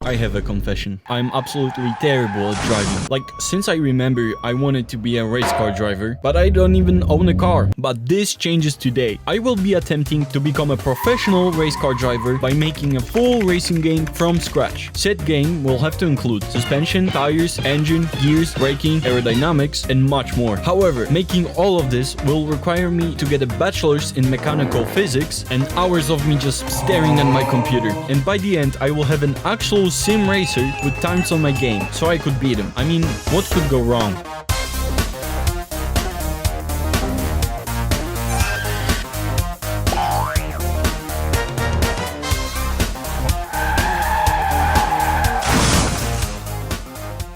I have a confession. I'm absolutely terrible at driving. Like, since I remember, I wanted to be a race car driver, but I don't even own a car. But this changes today. I will be attempting to become a professional race car driver by making a full racing game from scratch. Said game will have to include suspension, tires, engine, gears, braking, aerodynamics, and much more. However, making all of this will require me to get a bachelor's in mechanical physics and hours of me just staring at my computer. And by the end, I will have an actual sim racer with times on my game, so I could beat him. I mean, what could go wrong?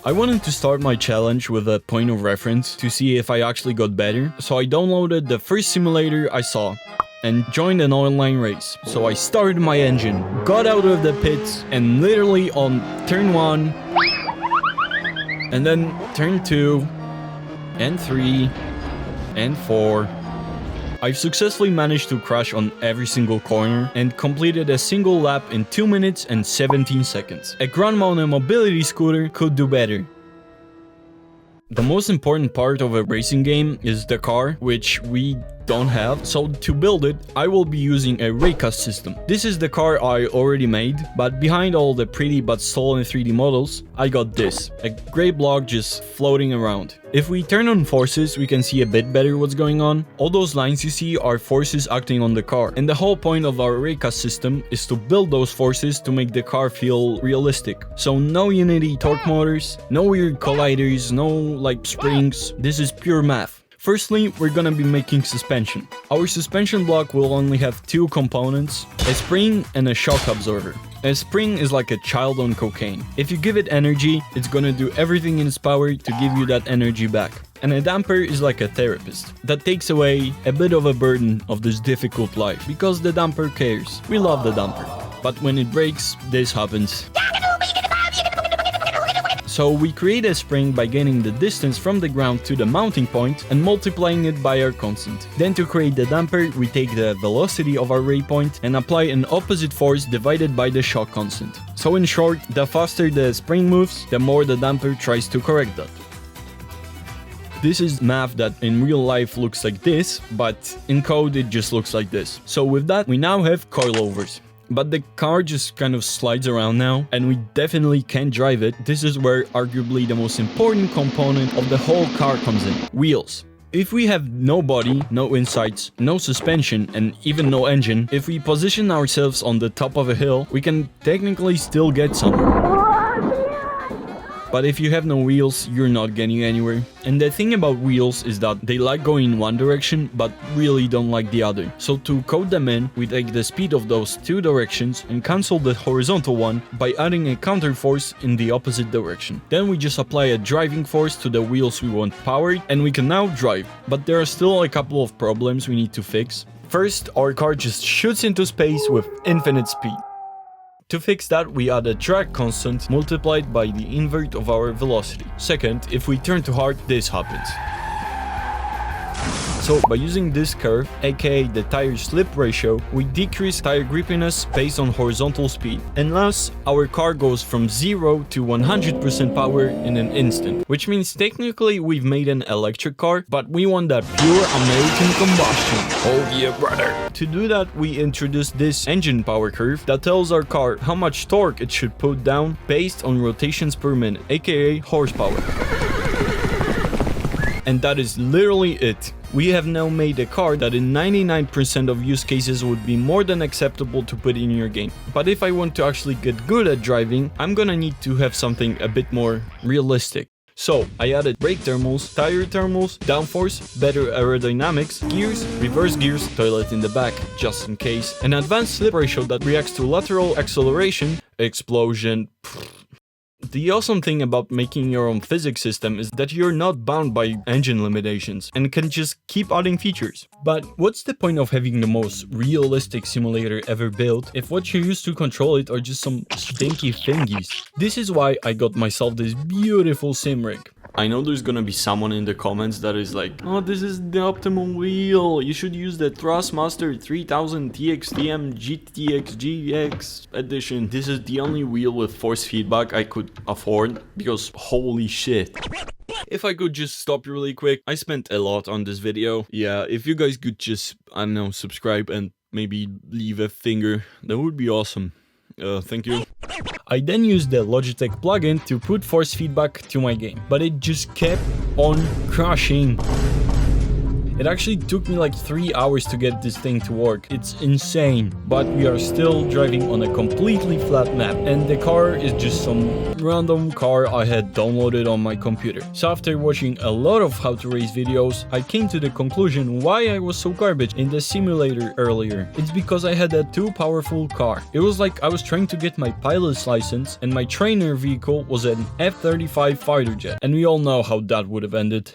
I wanted to start my challenge with a point of reference to see if I actually got better, so I downloaded the first simulator I saw and joined an online race. So I started my engine, got out of the pits, and literally on turn 1, and then turn 2, and 3, and 4, I've successfully managed to crash on every single corner and completed a single lap in 2 minutes and 17 seconds. A ground mounted mobility scooter could do better. The most important part of a racing game is the car, which we don't have, so to build it, I will be using a raycast system. This is the car I already made, but behind all the pretty but stolen 3D models, I got this, a gray block just floating around. If we turn on forces, we can see a bit better what's going on. All those lines you see are forces acting on the car, and the whole point of our raycast system is to build those forces to make the car feel realistic. So no Unity torque motors, no weird colliders, no like springs, this is pure math. Firstly, we're gonna be making suspension. Our suspension block will only have 2 components, a spring and a shock absorber. A spring is like a child on cocaine. If you give it energy, it's gonna do everything in its power to give you that energy back. And a damper is like a therapist that takes away a bit of a burden of this difficult life, because the damper cares. We love the damper. But when it breaks, this happens. So we create a spring by gaining the distance from the ground to the mounting point and multiplying it by our constant. Then to create the damper, we take the velocity of our ray point and apply an opposite force divided by the shock constant. So in short, the faster the spring moves, the more the damper tries to correct that. This is math that in real life looks like this, but in code it just looks like this. So with that, we now have coilovers. But the car just kind of slides around now, and we definitely can't drive it. This is where arguably the most important component of the whole car comes in: wheels. If we have no body, no insides, no suspension, and even no engine, if we position ourselves on the top of a hill, we can technically still get somewhere. But if you have no wheels, you're not getting anywhere. And the thing about wheels is that they like going in one direction, but really don't like the other. So to code them in, we take the speed of those 2 directions and cancel the horizontal one by adding a counterforce in the opposite direction. Then we just apply a driving force to the wheels we want powered, and we can now drive. But there are still a couple of problems we need to fix. First, our car just shoots into space with infinite speed. To fix that, we add a drag constant multiplied by the invert of our velocity. Second, if we turn too hard, this happens. So by using this curve, aka the tire slip ratio, we decrease tire grippiness based on horizontal speed. And thus, our car goes from 0 to 100% power in an instant. Which means technically we've made an electric car, but we want that pure American combustion. Oh yeah, brother. To do that, we introduce this engine power curve that tells our car how much torque it should put down based on rotations per minute, aka horsepower. And that is literally it. We have now made a car that in 99% of use cases would be more than acceptable to put in your game. But if I want to actually get good at driving, I'm gonna need to have something a bit more realistic. So I added brake thermals, tire thermals, downforce, better aerodynamics, gears, reverse gears, toilet in the back, just in case, an advanced slip ratio that reacts to lateral acceleration, explosion. The awesome thing about making your own physics system is that you're not bound by engine limitations and can just keep adding features. But what's the point of having the most realistic simulator ever built if what you use to control it are just some stinky thingies? This is why I got myself this beautiful sim rig. I know there's gonna be someone in the comments that is like, oh, this is the optimal wheel. You should use the Thrustmaster 3000 TXTM GTX GX edition. This is the only wheel with force feedback I could afford because holy shit. If I could just stop really quick, I spent a lot on this video. Yeah, if you guys could just, I don't know, subscribe and maybe leave a finger, that would be awesome. Thank you. I then used the Logitech plugin to put force feedback to my game, but it just kept on crashing. It actually took me like 3 hours to get this thing to work. It's insane. But we are still driving on a completely flat map, and the car is just some random car I had downloaded on my computer. So after watching a lot of how to race videos, I came to the conclusion why I was so garbage in the simulator earlier. It's because I had a too powerful car. It was like I was trying to get my pilot's license and my trainer vehicle was an F-35 fighter jet. And we all know how that would have ended.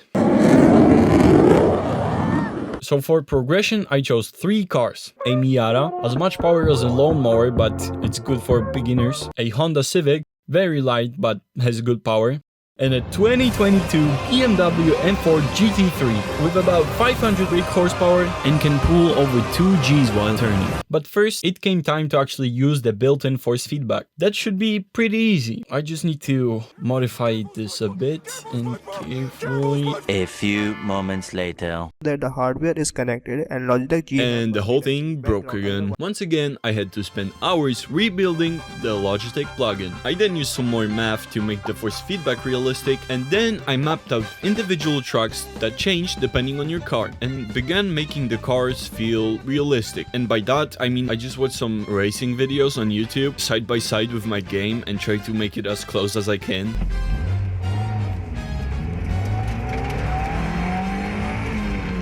So for progression, I chose 3 cars. A Miata, as much power as a lawnmower, but it's good for beginners. A Honda Civic, very light, but has good power. And a 2022 BMW M4 GT3 with about 500 brake horsepower and can pull over 2 Gs while turning. But first, it came time to actually use the built-in force feedback. That should be pretty easy. I just need to modify this a bit and carefully. A few moments later. That the hardware is connected and Logitech G. And the whole thing broke again. Once again, I had to spend hours rebuilding the Logitech plugin. I then used some more math to make the force feedback realistic, and then I mapped out individual tracks that changed depending on your car and began making the cars feel realistic. And by that I mean I just watched some racing videos on YouTube side by side with my game and tried to make it as close as I can.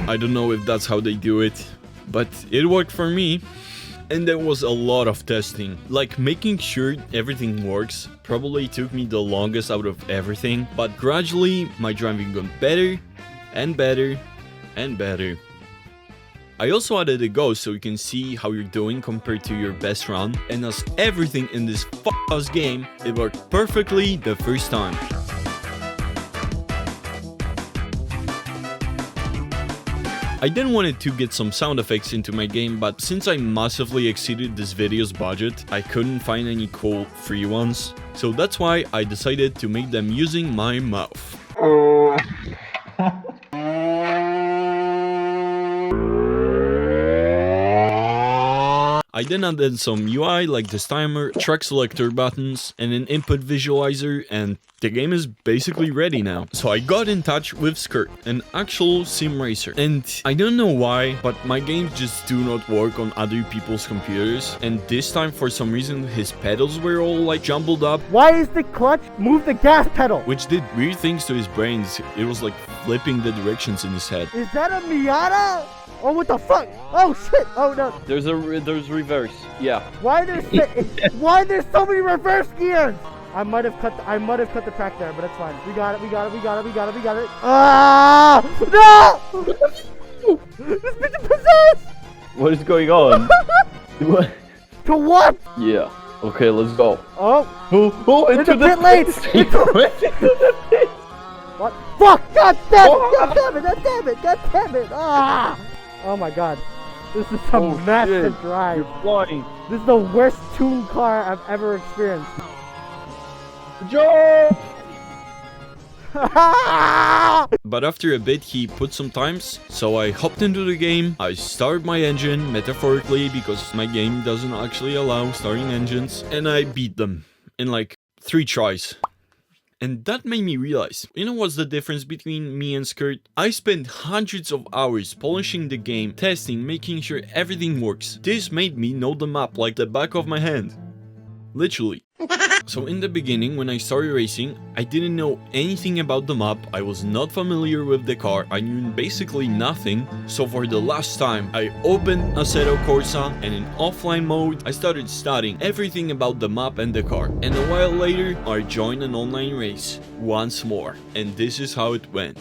I don't know if that's how they do it, but it worked for me. And there was a lot of testing, like making sure everything works probably took me the longest out of everything, but gradually my driving got better and better and better. I also added a ghost so you can see how you're doing compared to your best run, and as everything in this f***ass game, it worked perfectly the first time. I then wanted to get some sound effects into my game, but since I massively exceeded this video's budget, I couldn't find any cool free ones. So that's why I decided to make them using my mouth. I then added some UI like this timer, track selector buttons, and an input visualizer, and the game is basically ready now. So I got in touch with Skirt, an actual sim racer. And I don't know why, but my games just do not work on other people's computers. And this time for some reason his pedals were all like jumbled up. Why is the clutch move the gas pedal? Which did weird things to his brains. It was like flipping the directions in his head. Is that a Miata? Oh, what the fuck? Oh shit! Oh no! There's reverse. Yeah. Why there's so many reverse gears? I might have cut the track there, but it's fine. We got it. Ah! No! This bitch is possessed! What is going on? What? To what? Yeah. Okay, let's go. Oh! Into the pit lane! What? Fuck! God damn it! Ah! Oh my god. This is a massive drive. You're flying. This is the worst tuned car I've ever experienced. Jump! But after a bit he put some times, so I hopped into the game. I started my engine, metaphorically, because my game doesn't actually allow starting engines, and I beat them in like 3 tries. And that made me realize, you know what's the difference between me and Skirt? I spent hundreds of hours polishing the game, testing, making sure everything works. This made me know the map like the back of my hand. Literally. So in the beginning, when I started racing, I didn't know anything about the map, I was not familiar with the car, I knew basically nothing. So for the last time, I opened Assetto Corsa, and in offline mode, I started studying everything about the map and the car. And a while later, I joined an online race, once more. And this is how it went.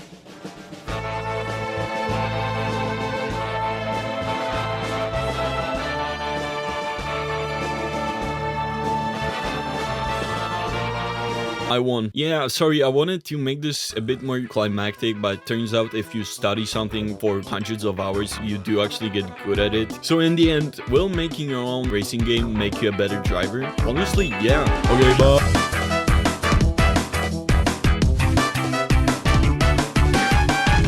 I won. Yeah, sorry, I wanted to make this a bit more climactic, but turns out if you study something for hundreds of hours, you do actually get good at it. So in the end, will making your own racing game make you a better driver? Honestly, yeah. Okay, bye.